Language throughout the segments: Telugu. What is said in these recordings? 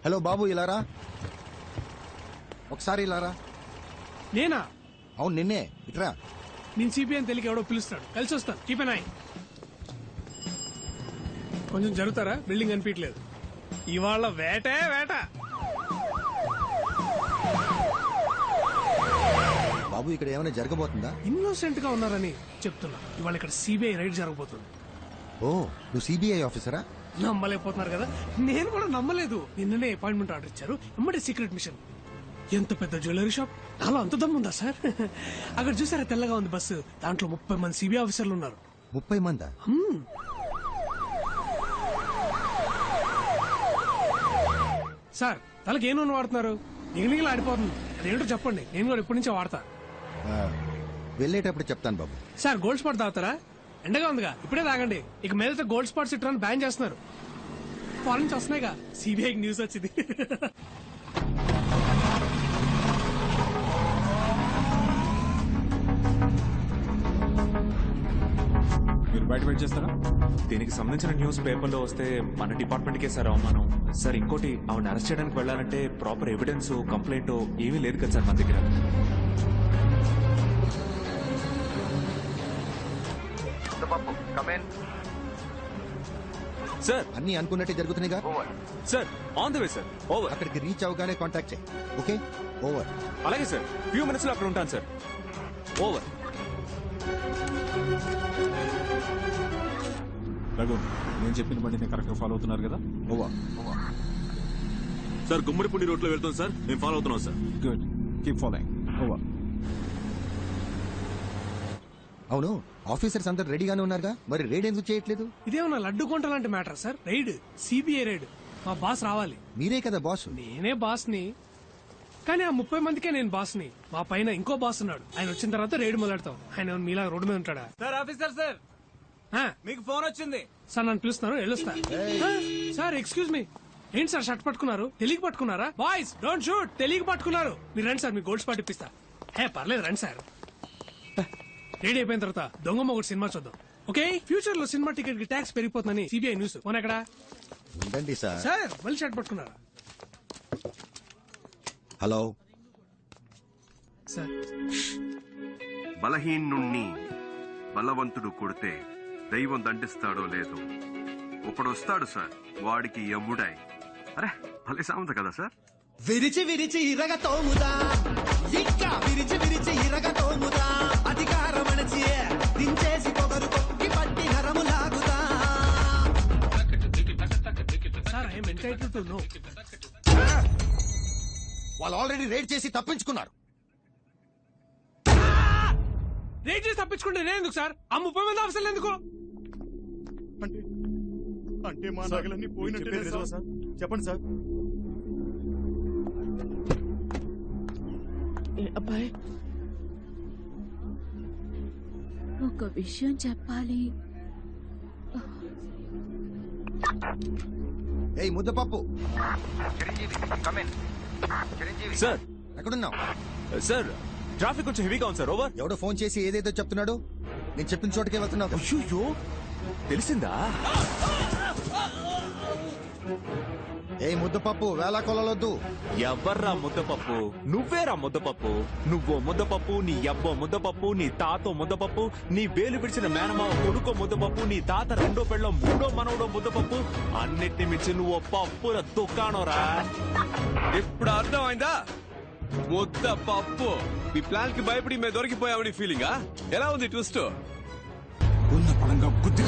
హలో బాబు, ఇలారా ఒకసారి. ఇలారా. నేనా? అవును నిన్నే. ఇట్రా. నేను సిబిఐ అని తెలియక ఎవడో పిలుస్తాడు. కలిసి వస్తాను. Keep N I. కొంచెం జరుగుతారా? బిల్డింగ్ అనిపించలేదు. ఇవాళ వేటే వేట. బాబు, ఇక్కడ ఏమైనా జరగబోతుందా? ఇన్నోసెంట్ గా ఉన్నారని చెప్తున్నా. ఇవాళ ఇక్కడ సిబిఐ రైడ్ జరగబోతుంది. ఓ, నువ్వు సిబిఐ ఆఫీసరా? నమ్మలేకపోతున్నారు కదా. నేను కూడా నమ్మలేదు. నిన్ననే అపాయింట్మెంట్ ఆర్డర్ ఇచ్చారు. ఎమ్మటే సీక్రెట్ మిషన్. ఎంత పెద్ద జ్యువెలరీ షాప్, నాలో అంత దమ్ముందా సార్? అక్కడ చూసారా, తెల్లగా ఉంది బస్సు. దాంట్లో 30 మంది సిబిఐ ఆఫీసర్లు ఉన్నారు. 30 మందా? సార్, తలకి ఏ నూనె వాడుతున్నారు? నిగనిగలు ఆడిపోతుంది. అదేంటో చెప్పండి, నేను కూడా ఇప్పటి నుంచే వాడతా. వెళ్ళేటప్పుడు చెప్తాను బాబు. సార్, గోల్డ్ స్పాట్ తాగుతారా? ఎండగా ఉందిగా, ఇప్పుడే తాగండి. ఇక మీద గోల్డ్ స్పాట్స్ ఇట్లా బ్యాన్ చేస్తున్నారు. ఫారెన్ నుంచి వస్తున్నాయిగా. సిబిఐకి న్యూస్ వచ్చింది. మీరు బయట వెయిట్ చేస్తారా? దీనికి సంబంధించిన న్యూస్ పేపర్లో వస్తే మన డిపార్ట్మెంట్ కే సార్ అవమానం. సార్, ఇంకోటి, ఆవిడ అరెస్ట్ చేయడానికి వెళ్ళాలంటే ప్రాపర్ ఎవిడెన్స్, కంప్లైంట్ ఏమీ లేదు కదా సార్ మన దగ్గర. సార్, అన్ని అనుకున్నట్టే జరుగుతున్నాయిగా. Sir, on the way sir. Over. అక్కడికి రీచ్ అవగానే కాంటాక్ట్ చేయి. Okay, over. అలాగే సార్, ఫ్యూ మినిట్స్ లో అక్కడ ఉంటాను సార్. ఓవర్. రఘు, నేను చెప్పిన బండిని కరెక్ట్ గా ఫాలో అవుతున్నారు కదా? ఓవర్. సార్, గుమ్మడిపూడి రోడ్ లో వెళ్తాం సార్. మేము ఫాలో అవుతున్నాం sir. Good, keep following. Over. అవును, ఆఫీసర్స్ అందరు రెడీగానే ఉన్నారుగా, మరి రైడ్ ఎందుకు చేయట్లేదు? ఇదేమన్నా లడ్డు కొంట లాంటి matter sir. Raid, CBI raid. మా బాస్ రావాలి. మీరే కదా బాస్. నేనే బాస్ ని, కానీ ఆ 30 మందికే నేను బాస్ ని. మా పైన ఇంకో బాస్ ఉన్నాడు. ఆయన వచ్చిన తర్వాత రైడ్ మొదలెడతాం. ఆయన మీలా రోడ్డు మీద ఉంటాడా? సార్, ఆఫీసర్ సార్, ఆ, మీకు ఫోన్ వచ్చింది. సార్ నన్ను పిలుస్తున్నారు, వెళ్ళొస్తా. ఆ, సార్ ఎక్స్క్యూజ్ మీ. ఏంటి సార్ షర్ట్ పట్టుకున్నారు? తెలియక పట్టుకున్నారా? Boys don't shoot. తెలియక పట్టుకున్నారు. మీరు రండి సార్, మీ గోల్డ్ స్పాట్ ఇప్పిస్తా. పర్లేదు రండి సార్. రెడీ అయిపోయిన తర్వాత దొంగ మొగుడు సినిమా చూద్దాం. ఓకే, ఫ్యూచర్ లో సినిమా టికెట్ కి ట్యాక్స్ పెరిగిపోతుందని సిబిఐ న్యూస్. ఫోన్ ఎక్కడ? ఉండండి సార్. సార్, మళ్ళీ షర్ట్ పట్టుకున్నారా? హలో సార్, బలహీనుణ్ణి బలవంతుడు కొడితే దైవం దండిస్తాడో లేదో ఒకడొస్తాడు సార్, వాడికి యముడై. అరే, భలే సామెత కదా సార్. విరిచి విరిచి ఇరగ తోముదా, ఇంకా విరిచి విరిచి ఇరగ తోముదా. అధికారం అణచి దించేసి పొగరు కొక్కి పట్టి నరము లాగుదా. Sir, I'm entitled to know. వాళ్ళు ఆల్రెడీ రైడ్ చేసి తప్పించుకున్నారు. రేట్ చేసి తప్పించుకుంటే నేను ఎందుకు సార్? ఆ 30 మంది ఆఫీసర్లు ఎందుకు? అంటే మా నగలన్నీ పోయినట్టే సార్. చెప్పండి సార్. అబ్బాయి, ఒక విషయం చెప్పాలి. ఏయ్ ముద్దపప్పు, సార్, ఎక్కడున్నావు? సార్, ట్రాఫిక్ కొంచెం హెవీగా ఉంది సార్. ఓవర్. ఎవడో ఫోన్ చేసి ఏదేదో చెప్తున్నాడు. నేను చెప్పిన చోటకే వెళ్తున్నావు. అయ్యో, తెలిసిందా? ఏయ్ ముద్దపప్పు, వేళా కొలవద్దు. ఎవర్రా ముద్దపప్పు? నువ్వేరా ముద్దపప్పు. నువ్వో ముద్దపప్పు, నీ అబ్బో ముద్దపప్పు, నీ తాతో ముద్దపప్పు, నీ వేలు పిడిచిన మేనమావ కొడుకో ముద్దపప్పు, నీ తాత రెండో పెళ్ళం మూడో మనవడో ముద్దపప్పు. అన్నిటిని మించి నువ్వు పప్పుల దుకాణంరా. ఇప్పుడు అర్థమైందా? ముద్దపప్పు. మీ ప్లాన్ కి భయపడి మేము దొరికిపోయామని ఫీలింగా? ఎలా ఉంది ట్విస్ట్? ఉన్న పడంగా గుద్ది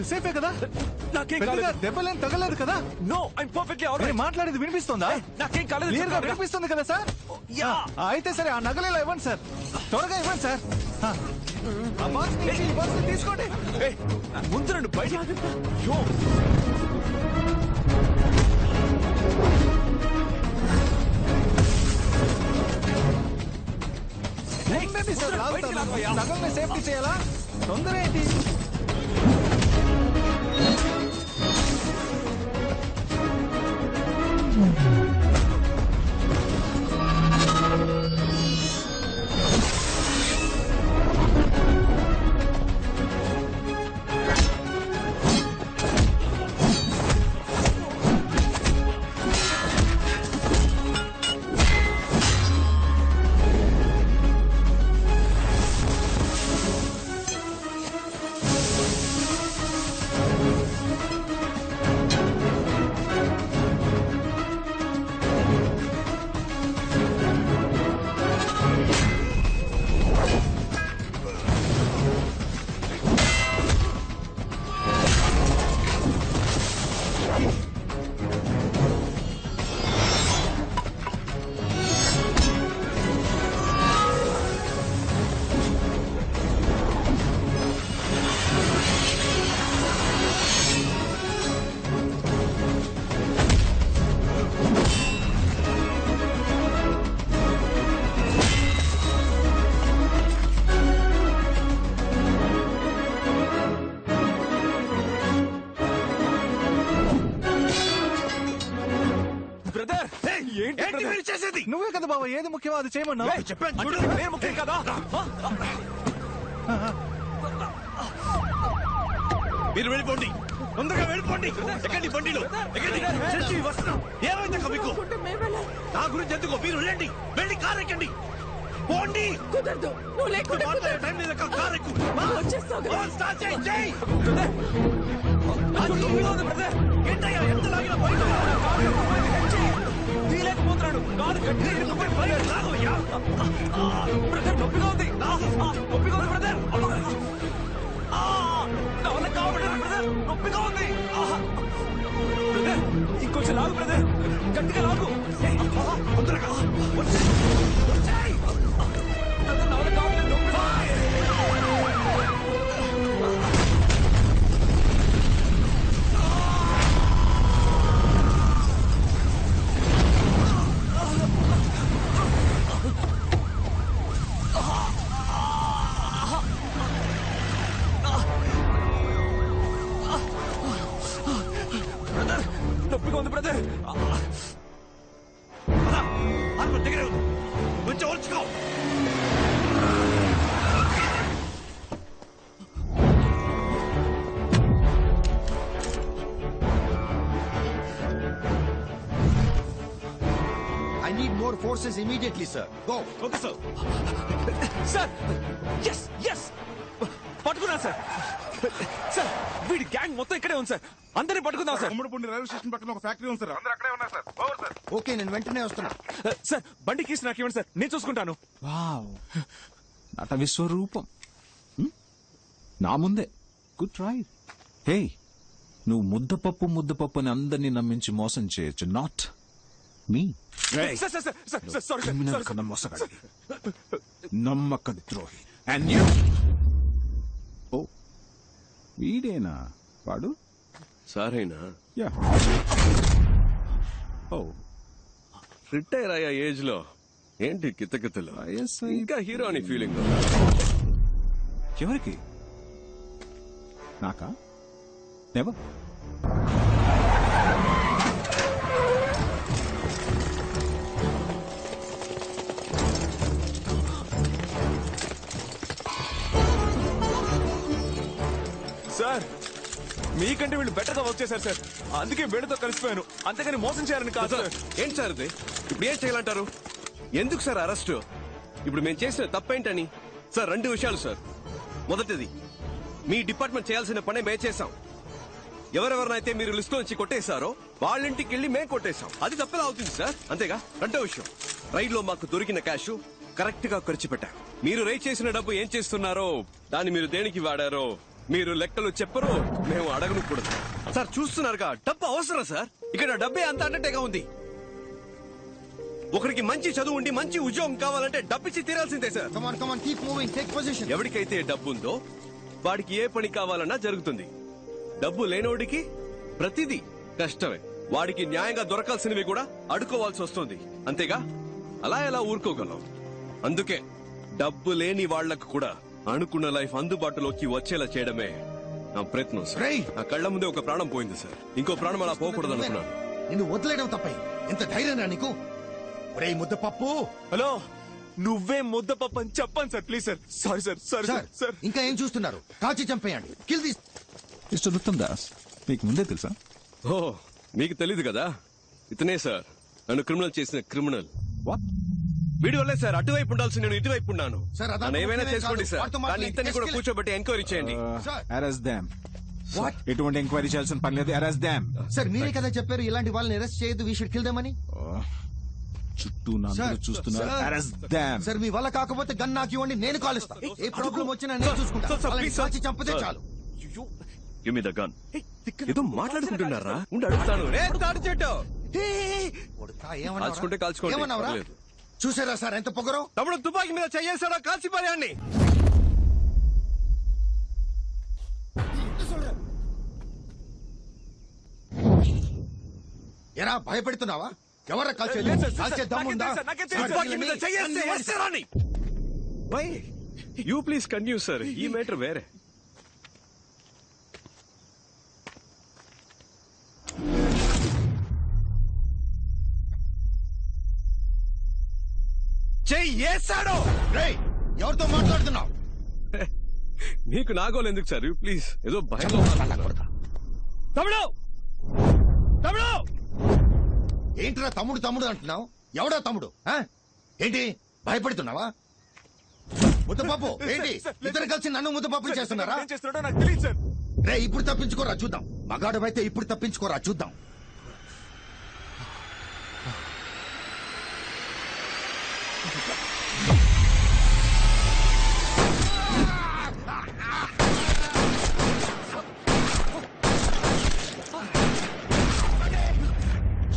మీరు సేఫే కదా? నాకేం పెద్దగా కాలేదు. దెబ్బలేం తగలేదు కదా? నో ఐఎమ్ పర్ఫెక్ట్లీ మీరు ఆల్రైట్. మాట్లాడేది వినిపిస్తుందా? నాకేం కాలేదు. క్లియర్ గా వినిపిస్తుంది కదా సార్? అయితే సరే ఆ నగలేలా ఇవ్వండి సార్, త్వరగా ఇవ్వండి సార్. ఆ బాక్స్ తీసి ఈ బాక్స్ తీసుకోండి. ఏయ్, ముందు రండి బయట. యో. ఏంటండి సార్ లాగుతారు? నగల్ని సేఫ్టీ చేయాలా? తొందర ఏంటి? బ్రదర్ ఏంటి మీరు చేసేది? నువ్వే కదా బాబా ఏది ముఖ్యమో అది చేయమన్నావు. చెప్పాను చూడు. నేను ముఖ్యం కదా. మీరు వెళ్ళిపోండి, తొందరగా వెళ్ళిపోండి. ఎక్కండి బండిలో, ఎక్కండి. చర్చి వస్తున్నాం. ఏమైందా మీకు? నా గురించి ఎందుకో మీరు వెళ్ళండి, వెళ్ళి కారు ఎక్కండి. పోండి. కుదరదు, నువ్వు లేకుండా మాట్లాడే టైం లేదు, కారు ఎక్కు. స్టార్ట్ చేయి, చేయి. బ్రదర్ ఏంటయ్యా ఎంత లాగినా పోయిందో? తీయలేకపోతున్నాడు. కాదు గట్టి లాగవయ్యా. బ్రదర్ నొప్పిగా ఉంది. నొప్పిగా ఉంది బ్రదర్. నా వల్ల కావట్లేదు బ్రదర్, నొప్పిగా ఉంది. బ్రదర్ ఇంకొంచెం లాగు బ్రదర్, గట్టిగా లాగు. తొందరగా బ్రదర్ నా వల్ల కావట్లేదు, నొప్పిగా ఉంది. నొప్పిగా ఉంది బ్రదర్. దగ్గరే ఉంది, కొంచెం ఓర్చుకో. I need more forces immediately, sir. Go. Okay sir. Sir S S పట్టుకున్నా సార్. సార్ వీడి గ్యాంగ్ మొత్తం ఇక్కడే ఉంది సార్, అందరినీ పట్టుకుందాం సార్. ఉమ్మడిపూడి రైల్వే స్టేషన్ పక్కన ఒక ఫ్యాక్టరీ ఉంది సార్, అందరూ అక్కడే ఉన్నారు సార్. Over sir. ఓకే, నేను వెంటనే వస్తున్నా. సార్ బండి కీసి నాకు ఇవ్వండి సార్, నేను చూసుకుంటాను. వావ్, నట విశ్వరూపం. నా ముందే గుడ్ ట్రై. హే, నువ్వు ముద్దపప్పు అని అందరినీ నమ్మించి మోసం చేయొచ్చు, not me. Sir sir sir sir sir sorry criminal sir కన్నా మోసగాడి, నమ్మక ద్రోహి. అండ్ యూ, ఓ వీడేనా వాడు? సారేనా? యా. ఓ రిటైర్ అయ్యా ఏజ్ లో ఏంటి కితకితలు? ఇంకా హీరో అని ఫీలింగ్. ఎవరికి? నాకా? నెవర్. సార్ మీకంటే వీళ్ళు బెటర్ గా వర్క్ చేశారు సార్, అందుకే వీళ్ళతో కలిసిపోయాను, అంతేగాని మోసం చేయాలని కాదు సార్. ఏంటి సార్ ఇది? ఇప్పుడు ఏం చేయాలంటారు? ఎందుకు సార్ అరెస్ట్? ఇప్పుడు మేము చేసిన తప్పేంటని? సార్ 2 విషయాలు సార్. మొదటిది, మీ డిపార్ట్మెంట్ చేయాల్సిన పని మేము చేశాం. ఎవరెవరినైతే మీరు లిస్ట్ నుంచి కొట్టేశారో వాళ్ళింటికి వెళ్ళి మేము కొట్టేశాం. అది తప్పేలా అవుతుంది సార్, అంతేగా? రెండో విషయం, రైడ్ లో మాకు దొరికిన క్యాష్ కరెక్ట్ గా ఖర్చు పెట్టాం. మీరు రైడ్ చేసిన డబ్బు ఏం చేస్తున్నారో, దాన్ని మీరు దేనికి వాడారో మీరు లెక్కలు చెప్పరు, మేము అడగను కూడా. సార్ చూస్తున్నారుగా, డబ్బు అవసరం సార్. ఇక్కడ డబ్బే అంత అన్నట్టుగా ఉంది. ఒకరికి మంచి చదువు ఉండి మంచి ఉద్యోగం కావాలంటే డబ్బిచ్చి తీరాల్సిందే sir. Come on, keep moving, take position. ఎవరికైతే డబ్బు ఉందో వాడికి ఏ పని కావాలన్నా జరుగుతుంది. డబ్బు లేనోడికి ప్రతిదీ కష్టమే. వాడికి న్యాయంగా దొరకాల్సినవి కూడా అడుకోవాల్సి వస్తుంది. అంతేగా, అలా ఎలా ఊరుకోగలం? అందుకే డబ్బు లేని వాళ్లకు కూడా అనుకున్న లైఫ్ అందుబాటులోకి వచ్చేలా చేయడమే నా ప్రయత్నం సార్. రేయ్! నా కళ్ళ ముందే ఒక ప్రాణం పోయింది సార్. ఇంకో ప్రాణం అలా పోకూడదు అనుకున్నాను. నిన్ను వదిలేయడం తప్పై ఎంత ధైర్యం నీకు? ఒరేయ్ ముద్దపప్పు, హలో, నువ్వే ముద్దపప్పు అని చెప్పండి sir, please sir. Sorry sir, sorry sir sir. ఇంకా ఏం చూస్తున్నారు? కాల్చి చంపేయండి. Kill this. Mister Uttam Das, మీకు ముందే తెలుసా? ఓ, మీకు తెలీదు కదా, ఇతనే సార్ నన్ను క్రిమినల్ చేసిన క్రిమినల్. వాట్? వీడి వల్లే సార్ అటువైపు ఉండాల్సి నేను ఇటువైపు ఉన్నాను. సార్, అదంతా నన్ను ఏమైనా ముఖ్యమే చేసుకోండి కాదు. సార్, వాడితో కానీ మాట్లాడి ఇతన్ని కూడా కేసుకెళ్ళి- కూర్చోబెట్టి ఎంక్వైరీ చేయండి. అరెస్ట్ దామ్. What? ఎటువంటి ఎంక్వైరీ చేయాల్సిన పని లేదు. అరెస్ట్ దామ్. సార్ మీరే కదా చెప్పారు ఇలాంటి వాళ్ళని అరెస్ట్ చేయొద్దు, వీ షుడ్ కిల్ దెమ్ అని. చుట్టూ నన్ను సార్, చూస్తున్నారు. సార్. అరెస్ట్ దామ్. సార్ మీ వల్ల కాకపోతే గన్ నాకు ఇవ్వండి, నేను కాలుస్తా. ఏ ప్రాబ్లం వచ్చినా నేను చూసుకుంటా. సార్, సార్, వాళ్ళని ప్లీజ్, సార్. కాల్చి చంపితే చాలు. Give me the gun. ఏదో మాట్లాడుకుంటున్నారా? ఉండి అడుగుతాను. రే తాడు చెట్టు, కొడుకా, ఏమన్నావురా? కాల్చుకుంటే కాల్చుకోండి, ఏమన్నావురా? పర్లేదు. చూసారా సార్ ఎంత పొగరో? తమ్ముడు తుపాకీ మీద చెయ్యేసాడా కాల్చి పారేయండి. ఎరా భయపెడుతున్నావా? ఎవరా కాల్చేది? లేదు సార్, కాల్చే దమ్ముందా? నాకేం తెలుసు, నాకేం తెలుసు. తుపాకీ మీద చెయ్యేస్తే వేస్తారని. Why you please continue sir, ఈ మ్యాటర్ వేరే. చెయ్యేసాడు. రేయ్, ఎవరితో మాట్లాడుతున్నావు? నీకు నాగోలు ఎందుకు సార్, ప్లీజ్. ఏదో భయంలో తమ్ముడు, తమ్ముడు. ఏంట్రా తమ్ముడు తమ్ముడు అంటున్నావు? ఎవడా తమ్ముడు? ఆ? ఏంటి భయపెడుతున్నావా? ముద్దపప్పు ఏంటి? ఇద్దరు కలిసి నన్ను ముద్దపప్పులు చేస్తున్నారా? ఏం చేస్తున్నాడో నాకు తెలియదు సార్. రే ఇప్పుడు తప్పించుకోరా చూద్దాం. మగాడు అయితే ఇప్పుడు తప్పించుకోరా చూద్దాం.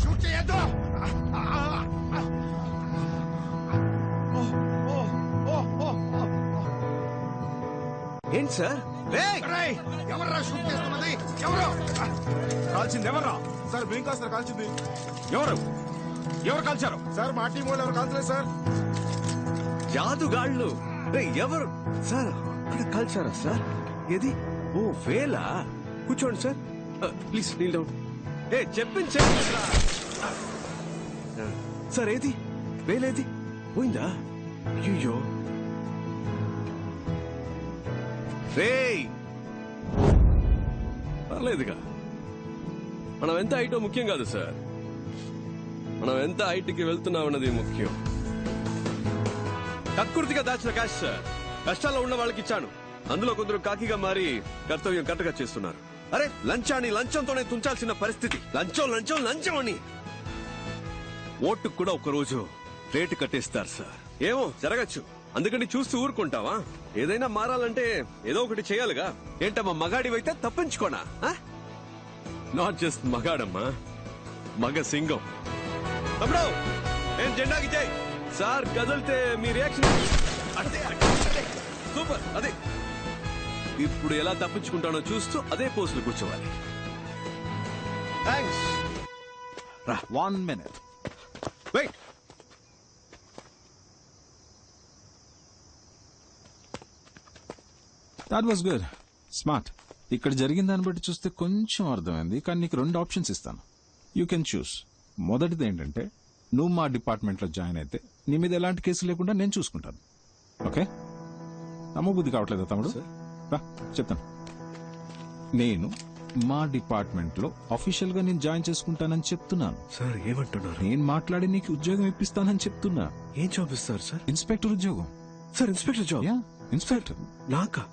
షూట్ చేయొద్దు. ఏంటి సార్? రేయ్! రేయ్, ఎవర్రా షూట్ చేస్తున్నది? ఎవరు? కాల్చింది ఎవర్రా? సార్ బ్లింక్ వస్తారు. కాల్చింది ఎవరు? ఎవరు కాల్చారు? సార్ మా టీం వాళ్ళు ఎవరు కాల్చలేదు సార్. జాదుగాళ్ళు. రేయ్, ఎవరు సార్? అక్కడ కాల్చారా సార్? ఏది? ఓ వేలా. కూర్చోండి సార్, ప్లీజ్ నీల్ డౌన్. ఏ చెప్పించండి సార్. ఏది వేలేది? పోయిందా? అయ్యో. రేయ్, పర్లేదుగా. మనం ఎంత హైటో ముఖ్యం కాదు సార్, మనం ఎంత హైట్కి వెళ్తున్నామన్నది ముఖ్యం. కక్కుర్తిగా దాచిన క్యాష్ సార్, కష్టాల్లో ఉన్న వాళ్ళకి ఇచ్చాను. అందులో కొందరు కాకిగా మారి కర్తవ్యం కరెక్ట్గా చేస్తున్నారు. అరే, లంచాన్ని లంచంతోనే తుంచాల్సిన పరిస్థితి. లంచం లంచం లంచం అని ఓటుకు కూడా ఒక రోజు రేటు కట్టేస్తారు సార్. ఏమో జరగచ్చు, అందుకని చూస్తూ ఊరుకుంటావా? ఏదైనా మారాలంటే ఏదో ఒకటి చేయాలిగా. ఏంటమ్మా, మగాడివైతే తప్పించుకోనా? నాట్ జస్ట్ మగాడమ్మా, మగ సింగం. తమ్ముడు, ఏం జెండాకి చేయి సార్. కదిలితే మీ రియాక్షన్ సూపర్. అదే ఇప్పుడు ఎలా తప్పించుకుంటానో చూస్తూ అదే పోస్టులు కూర్చోవాలి. Thanks. 1 minute. Wait. That was good, smart. ఇక్కడ జరిగిన దాన్ని బట్టి చూస్తే కొంచెం అర్థమైంది, కానీ నీకు 2 ఆప్షన్స్ ఇస్తాను. You can choose. మొదటిది ఏంటంటే, నువ్వు మా డిపార్ట్మెంట్ లో జాయిన్ అయితే నీ మీద ఎలాంటి కేసు లేకుండా నేను చూసుకుంటాను. ఓకే? నమ్మబుద్ధి కావట్లేదా తమ్ముడు? రా చెప్తాను. నేను మా డిపార్ట్మెంట్ లో అఫీషియల్ గా నేను జాయిన్ చేసుకుంటానని చెప్తున్నాను. సార్ ఏమంటున్నారు? నేను మాట్లాడి నీకు ఉద్యోగం ఇప్పిస్తానని చెప్తున్నా. ఏం జాబ్ ఇస్తారు సార్? ఇన్స్పెక్టర్ ఉద్యోగం. Sir inspector job? Yeah, inspector. నాకా?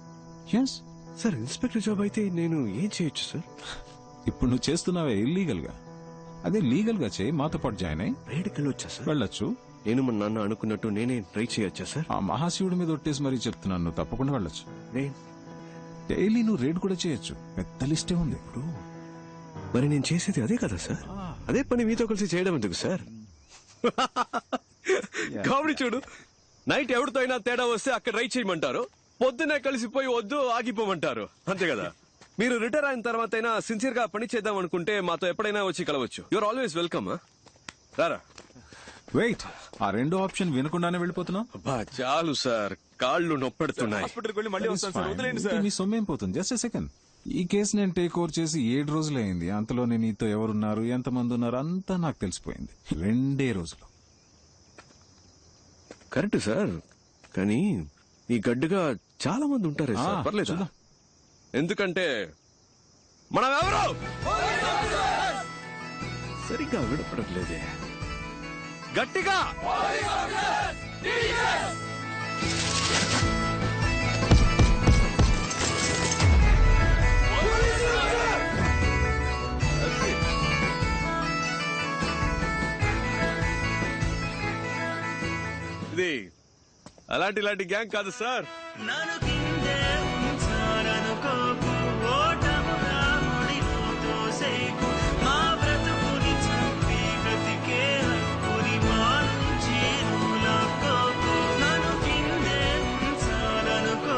ఎస్. సార్ ఇన్స్పెక్టర్ జాబ్ అయితే నేను ఏం చేయొచ్చు సార్? ఇప్పుడు నువ్వు చేస్తున్నావే ఇల్లీగల్ గా, అదే లీగల్ గా చేయి. మాతో పాటు జాయిన్ అయ్యి రైడ్కి వెళ్ళొచ్చా సార్? వెళ్ళొచ్చు. నేను మా నాన్న అనుకున్నట్టు నేనే ట్రై చేయొచ్చా సార్? ఆ మహాశివుడి మీద ఒట్టేసి మరీ చెప్తున్నాను, నువ్వు తప్పకుండా వెళ్ళొచ్చు. డైలీ నువ్వు రేడ్ కూడా చేయొచ్చు, పెద్ద లిస్టే ఉంది. మరి నేను చేసేది అదే కదా సార్, అదే పని మీతో కలిసి చేయడం ఎందుకు సార్? కామెడీ చూడు, నైట్ ఎవరితో అయినా తేడా వస్తే అక్కడ రైట్ చేయమంటారు, పొద్దునే కలిసిపోయి వద్దు ఆగిపోమంటారు, అంతే కదా. మీరు రిటైర్ అయిన తర్వాత అయినా సిన్సియర్ గా పని చేద్దాం అనుకుంటే మాతో ఎప్పుడైనా వచ్చి కలవచ్చు. You're always welcome. రారా. వెయిట్, ఆ రెండో ఆప్షన్ వినకుండానే వెళ్ళిపోతున్నావు? అబ్బా చాలు సార్, కాళ్ళు నొప్పెడుతున్నాయి. హాస్పిటల్కి వెళ్ళి మళ్ళీ వస్తాను సార్, వదిలేండి సార్. మీ సొమ్మేం పోతుంది? Just second. ఈ కేసు నేను టేక్ ఓవర్ చేసి 7 రోజులు అయింది. అంతలోనే నీతో ఎవరున్నారు, ఎంతమంది ఉన్నారు అంతా నాకు తెలిసిపోయింది 2 రోజులు. కరెక్ట్ సార్, కానీ ఈ గడ్డగా చాలా మంది ఉంటారే సార్. పర్లేదు, చూద్దాం. ఎందుకంటే మనం ఎవరు సరిగ్గా వినపడట్లేదే. గట్టిగా ఇది అలాంటి గ్యాంగ్ కాదు సార్.